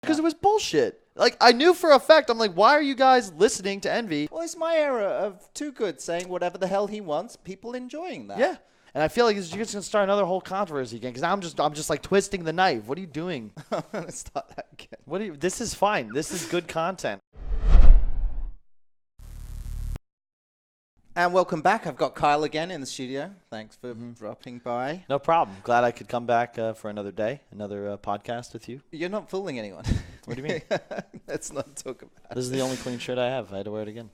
because it was bullshit. Like, I knew for a fact, I'm like, why are you guys listening to Envy? Well, it's my era of Too Good saying whatever the hell he wants, people enjoying that. Yeah. And I feel like you're just going to start another whole controversy again, because now I'm just like twisting the knife. What are you doing? I'm going to start that again. This is fine. This is good content. And welcome back. I've got Kyle again in the studio. Thanks for dropping by. No problem. Glad I could come back for another day, another podcast with you. You're not fooling anyone. What do you mean? Let's not talk about it. This is the only clean shirt I have. I had to wear it again.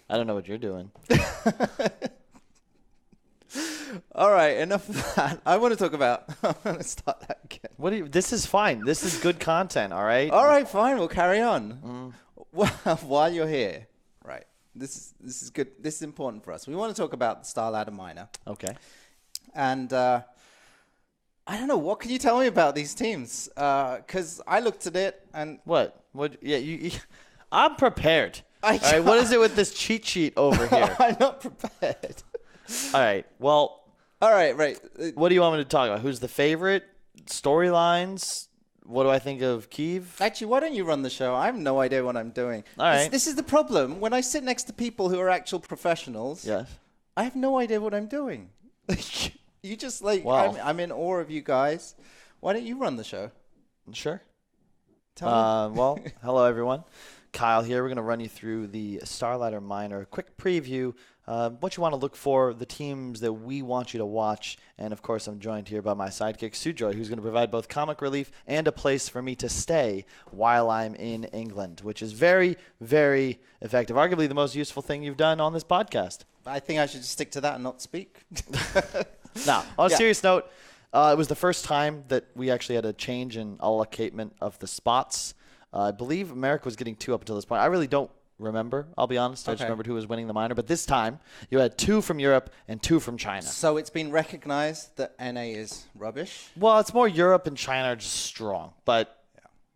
I don't know what you're doing. All right, enough of that. I want to talk about... I'm going to start that again. This is fine. This is good content, all right? All right, fine. We'll carry on. Well, while you're here, right, this is good. This is important for us. We want to talk about the StarLadder Minor. Okay. And I don't know. What can you tell me about these teams? Because I looked at it and... What? Yeah, I'm prepared. All right, what is it with this cheat sheet over here? I'm not prepared. All right, well... All right, right. What do you want me to talk about? Who's the favorite? Storylines? What do I think of Kiev? Actually, why don't you run the show? I have no idea what I'm doing. All right. This is the problem. When I sit next to people who are actual professionals, Yes. I have no idea what I'm doing. You just like, Wow. I'm in awe of you guys. Why don't you run the show? Sure. Tell me. Well, hello, everyone. Kyle here. We're going to run you through the StarLadder Minor. Quick preview. What you want to look for, the teams that we want you to watch. And, of course, I'm joined here by my sidekick, Sujoy, who's going to provide both comic relief and a place for me to stay while I'm in England, which is very, very effective. Arguably the most useful thing you've done on this podcast. I think I should just stick to that and not speak. Now, on a serious note, it was the first time that we actually had a change in allocatment of the spots. I believe America was getting 2 up until this point. I really don't remember, I'll be honest. I just remembered who was winning the minor. But this time, you had 2 from Europe and 2 from China. So it's been recognized that NA is rubbish? Well, it's more Europe and China are just strong, but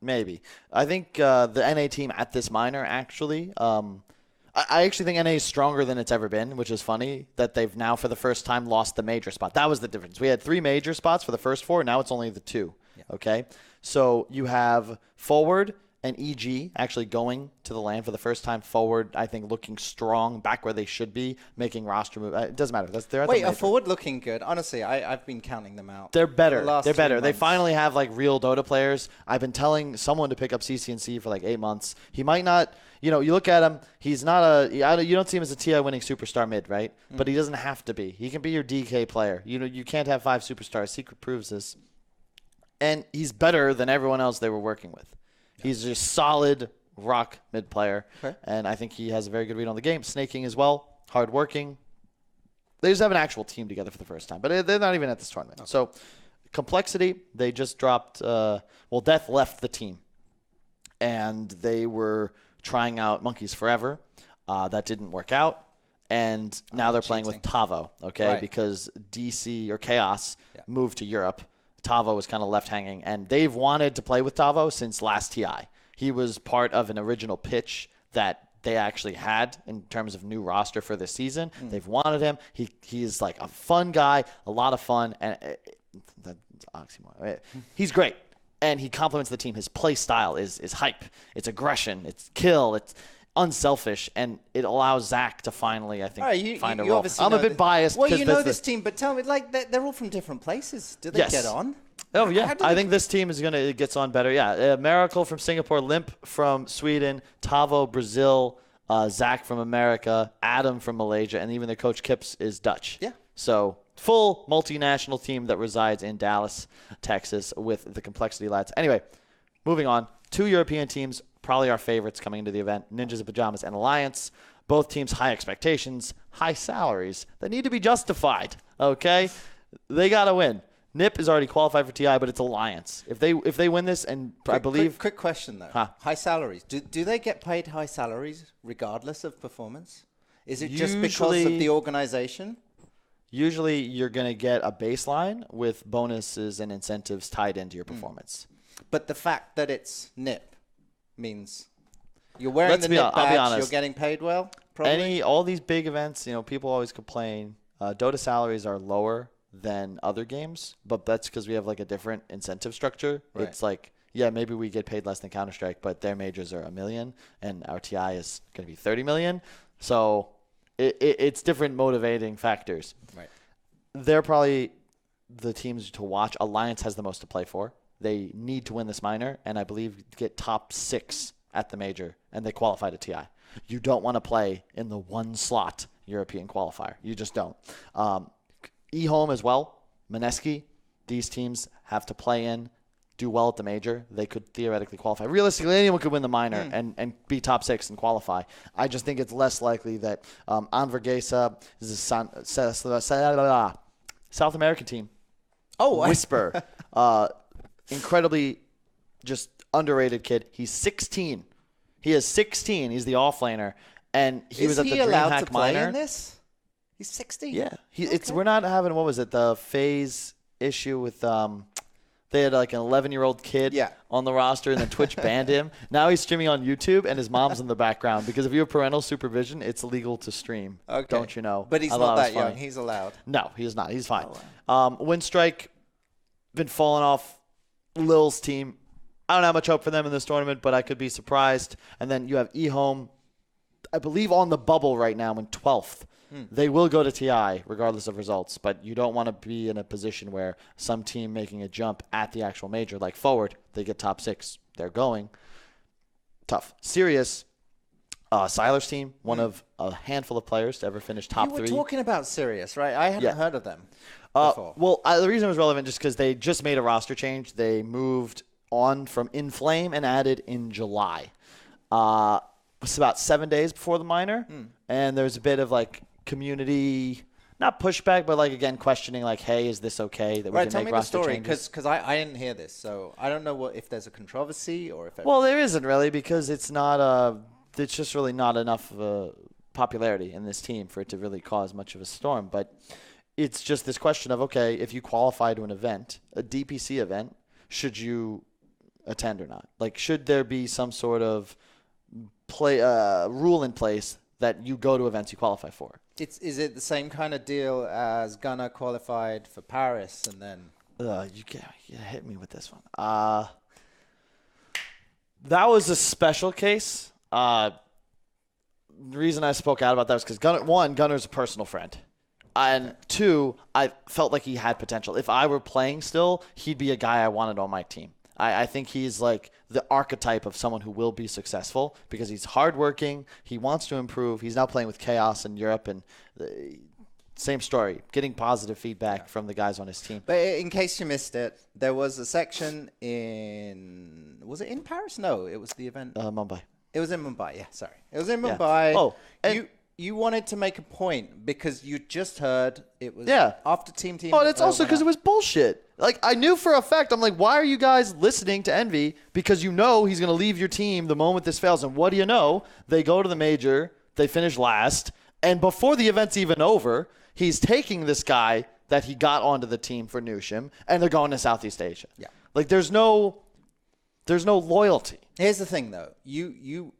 maybe. I think the NA team at this minor actually, I actually think NA is stronger than it's ever been, which is funny that they've now for the first time lost the major spot. That was the difference. We had 3 major spots for the first 4. Now it's only the 2. Yeah. Okay? So you have forward and EG actually going to the LAN for the first time. Forward, I think, looking strong, back where they should be, making roster move. It doesn't matter. They're at the major. Wait, forward looking good. Honestly, I've been counting them out. They're better. They're better. They finally have like real Dota players. I've been telling someone to pick up CCNC for like 8 months. He might not, you look at him, he's not you don't see him as a TI winning superstar mid, right? But he doesn't have to be. He can be your DK player. You can't have 5 superstars. Secret proves this. And he's better than everyone else they were working with. He's just solid rock mid player, and I think he has a very good read on the game. Snaking as well, hardworking. They just have an actual team together for the first time, but they're not even at this tournament. Okay. So, complexity, they just dropped. Death left the team, and they were trying out Monkeys Forever. That didn't work out, and now they're playing with Tavo. Okay, because DC or Chaos moved to Europe. Tavo was kind of left hanging, and they've wanted to play with Tavo since last TI. He was part of an original pitch that they actually had in terms of new roster for this season. They've wanted him. He's like a fun guy, a lot of fun, and that's oxymoron. He's great, and he complements the team. His play style is hype. It's aggression. It's kill. It's unselfish, and it allows Zach to finally, I think, find a role. I'm a bit biased. Well, you know this team, but tell me, like, they're all from different places. Do they get on? Oh, yeah. I think this team gets on better. Yeah. Miracle from Singapore, Limp from Sweden, Tavo, Brazil, Zach from America, Adam from Malaysia, and even their coach Kips is Dutch. Yeah. So full multinational team that resides in Dallas, Texas with the complexity lads. Anyway, moving on. 2 European teams, probably our favorites coming into the event, Ninjas in Pajamas and Alliance. Both teams high expectations, high salaries that need to be justified, okay? They got to win. NIP is already qualified for TI, but it's Alliance. If they win this, and I believe... Quick question, though. High salaries. Do they get paid high salaries regardless of performance? Is it just because of the organization? Usually, you're going to get a baseline with bonuses and incentives tied into your performance. But the fact that it's NIP means you're wearing the NIP badge, you're getting paid well, probably? All these big events, people always complain. Dota salaries are lower than other games, but that's because we have like a different incentive structure. Right. It's like yeah, maybe we get paid less than Counter-Strike, but their majors are $1 million and our TI is going to be $30 million. So it's different motivating factors. Right. They're probably the teams to watch. Alliance has the most to play for. They need to win this minor, and I believe get top 6 at the major, and they qualify to TI. You don't want to play in the 1-slot European qualifier. You just don't. eHome as well, Mineski, these teams have to play in, do well at the major. They could theoretically qualify. Realistically, anyone could win the minor and be top 6 and qualify. I just think it's less likely that Anvergesa is a South American team. Oh, Whisper. Incredibly just underrated kid. He's 16. He is 16. He's the offlaner. And he was at the DreamHack Minor. In this? He's 16. Yeah. We're not having, what was it, the phase issue with they had like an 11-year-old kid on the roster, and then Twitch banned him. Now he's streaming on YouTube, and his mom's in the background because if you have parental supervision, it's illegal to stream. Okay. Don't you know? But he's not that young. He's allowed. No, he's not. He's fine. Windstrike been falling off Lil's team. I don't have much hope for them in this tournament, but I could be surprised. And then you have eHome, I believe, on the bubble right now in 12th. They will go to TI regardless of results, but you don't want to be in a position where some team making a jump at the actual major, like Forward, they get top 6. They're going. Tough. Sirius, Siler's team, one of a handful of players to ever finish top 3. You were talking about Sirius, right? I hadn't heard of them before. Well, the reason it was relevant just because they just made a roster change. They moved on from Inflame and added in July. It's about 7 days before the minor, and there's a bit of like community, not pushback, but like again questioning, like, hey, is this okay that we can make roster changes? Tell me the story, because I didn't hear this, so I don't know if there's a controversy or if. Well, there isn't really because it's not it's just really not enough of a popularity in this team for it to really cause much of a storm. But it's just this question of, okay, if you qualify to an event, a DPC event, should you attend or not? Like, should there be some sort of rule in place that you go to events you qualify for? Is it the same kind of deal as Gunnar qualified for Paris and then? You hit me with this one. That was a special case. The reason I spoke out about that was because Gunnar's a personal friend. And 2, I felt like he had potential. If I were playing still, he'd be a guy I wanted on my team. I think he's like the archetype of someone who will be successful because he's hardworking. He wants to improve. He's now playing with Chaos in Europe, and same story, getting positive feedback from the guys on his team. But in case you missed it, there was a section was it in Paris? No, it was the event. Mumbai. It was in Mumbai, yeah, sorry. It was in Mumbai. Oh, you wanted to make a point because you just heard it was after Team. Oh, and it's also because it was bullshit. Like, I knew for a fact, I'm like, why are you guys listening to Envy? Because you know he's going to leave your team the moment this fails. And what do you know? They go to the major, they finish last, and before the event's even over, he's taking this guy that he got onto the team for Nushim, and they're going to Southeast Asia. Yeah. Like, there's no loyalty. Here's the thing, though. You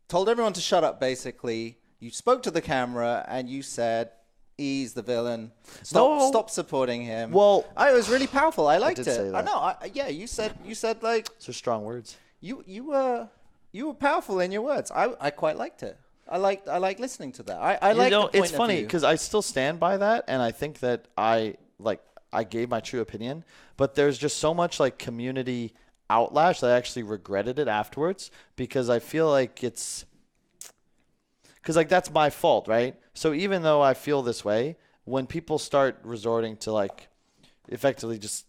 told everyone to shut up, basically. You spoke to the camera, and you said, he's the villain. Stop supporting him. Well, it was really powerful. I liked it. Say that. I know. You said like. Those are strong words. You were powerful in your words. I quite liked it. I like listening to that. I like. It's funny because I still stand by that, and I think that I gave my true opinion, but there's just so much like community outlash that I actually regretted it afterwards because I feel like it's. Because, like, that's my fault, right? So even though I feel this way, when people start resorting to, like, effectively just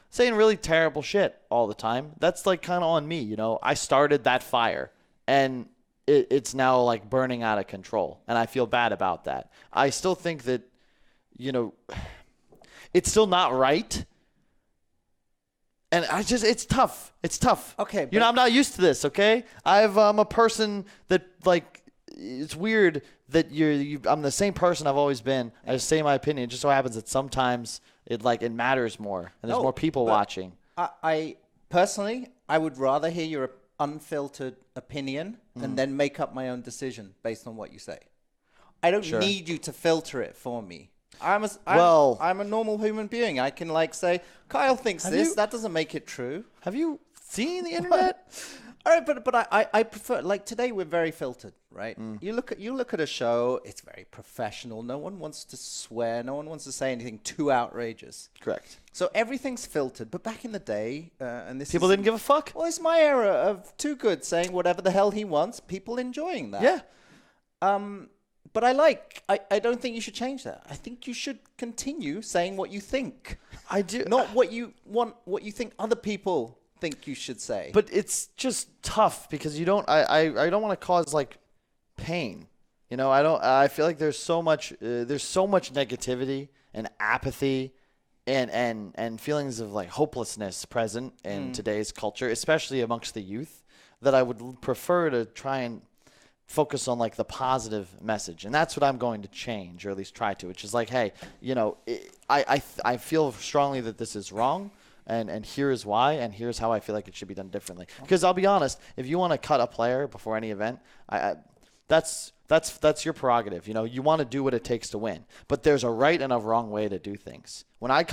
saying really terrible shit all the time, that's, like, kind of on me, you know? I started that fire, and it's now, like, burning out of control, and I feel bad about that. I still think that, you know, it's still not right, and it's tough. It's tough. Okay. You know, I'm not used to this, okay? I'm a person that, like, it's weird that I'm the same person I've always been. I just say my opinion. It just so happens that sometimes it matters more and there's more people watching. I personally, I would rather hear your unfiltered opinion and then make up my own decision based on what you say. I don't need you to filter it for me. I'm a normal human being. I can say, Kyle thinks this. That doesn't make it true. Have you seen the internet? All right, but I prefer, today we're very filtered, right? You look at a show, it's very professional. No one wants to swear. No one wants to say anything too outrageous. Correct. So everything's filtered. But back in the day, and people didn't give a fuck. Well, it's my era of Too Good saying whatever the hell he wants. People enjoying that. Yeah. But I don't think you should change that. I think you should continue saying what you think. I do. Not what you want, what you think other people think you should say. But it's just tough because I don't want to cause pain. I feel like there's so much negativity and apathy and feelings of hopelessness present in today's culture, especially amongst the youth, that I would prefer to try and focus on the positive message. And that's what I'm going to change, or at least try to, which is hey, I feel strongly that this is wrong. And here is why, and here's how I feel like it should be done differently. Because I'll be honest, if you want to cut a player before any event, that's your prerogative. You want to do what it takes to win. But there's a right and a wrong way to do things. When I had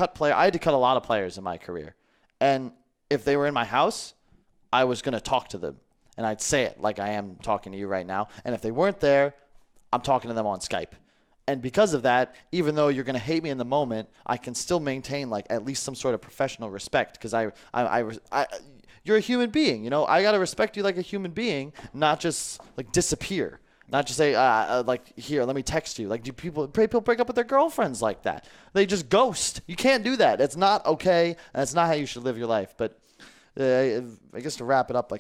to cut a lot of players in my career. And if they were in my house, I was going to talk to them. And I'd say it like I am talking to you right now. And if they weren't there, I'm talking to them on Skype. And because of that, even though you're going to hate me in the moment, I can still maintain at least some sort of professional respect, because you're a human being. I got to respect you like a human being, not just disappear, not just say here, let me text you. Do people break up with their girlfriends like that? They just ghost. You can't do that. It's not okay, and it's not how you should live your life. But I guess to wrap it up,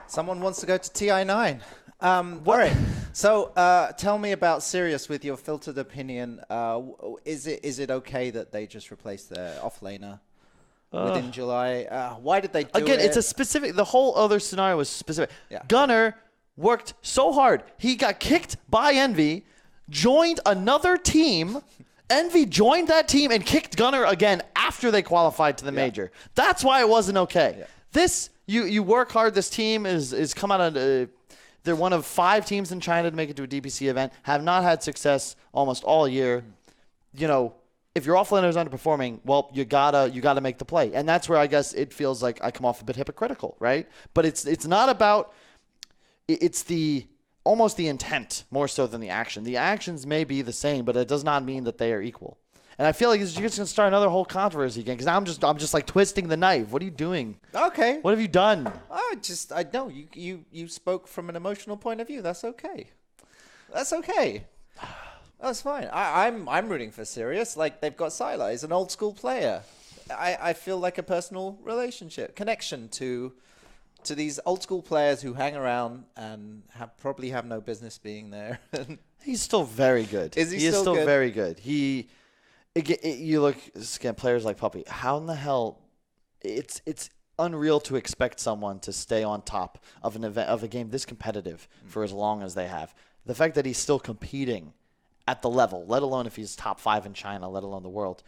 someone wants to go to TI9. All right. So tell me about Sirius with your filtered opinion. Is it okay that they just replaced their offlaner within July? Why did they do it? Again, it's a specific. The whole other scenario was specific. Yeah. Gunnar worked so hard. He got kicked by Envy, joined another team. Envy joined that team and kicked Gunnar again after they qualified to the major. That's why it wasn't okay. Yeah. This, you work hard. This team is come out of... They're one of 5 teams in China to make it to a DPC event, have not had success almost all year. If your offlaner is underperforming, well, you gotta make the play. And that's where I guess it feels like I come off a bit hypocritical, right? But it's not about, it's almost the intent more so than the action. The actions may be the same, but it does not mean that they are equal. And I feel like you're just going to start another whole controversy again, because now I'm just twisting the knife. What are you doing? Okay. What have you done? I know you spoke from an emotional point of view. That's okay. That's okay. That's fine. I'm rooting for Sirius. They've got Sylar. He's an old school player. I feel like a personal connection to these old school players who hang around and probably have no business being there. He's still very good. Is he is still good? Very good. You look at players like Puppy. How in the hell? It's unreal to expect someone to stay on top of an event, of a game this competitive for as long as they have. The fact that he's still competing at the level, let alone if he's top 5 in China, let alone the world,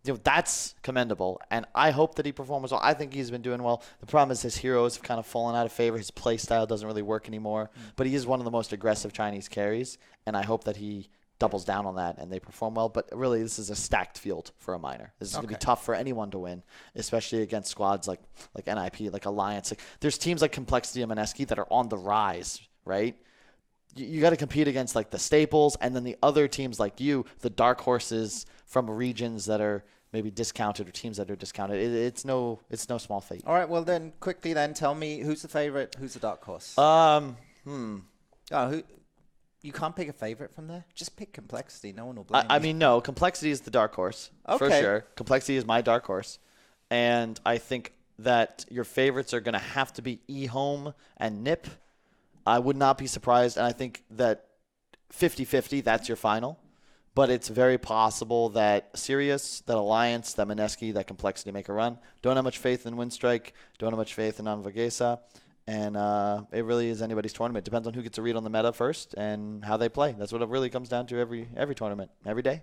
that's commendable. And I hope that he performs well. I think he's been doing well. The problem is his heroes have kind of fallen out of favor. His play style doesn't really work anymore. But he is one of the most aggressive Chinese carries, and I hope that he doubles down on that and they perform well. But really, this is a stacked field for a minor. This is going to be tough for anyone to win, especially against squads like NIP, like Alliance. There's teams like Complexity and Mineski that are on the rise, right? You got to compete against the staples, and then the other teams like the dark horses from regions that are maybe discounted, or teams that are discounted. It's no small feat. All right, well then, quickly tell me who's the favorite, who's the dark horse? You can't pick a favorite from there? Just pick Complexity. No one will blame you. No. Complexity is the dark horse, for sure. Complexity is my dark horse. And I think that your favorites are going to have to be eHome and NIP. I would not be surprised. And I think that 50-50, that's your final. But it's very possible that Sirius, that Alliance, that Mineski, that Complexity make a run. Don't have much faith in Windstrike. Don't have much faith in Anvagesa. And it really is anybody's tournament. Depends on who gets a read on the meta first and how they play. That's what it really comes down to every tournament, every day.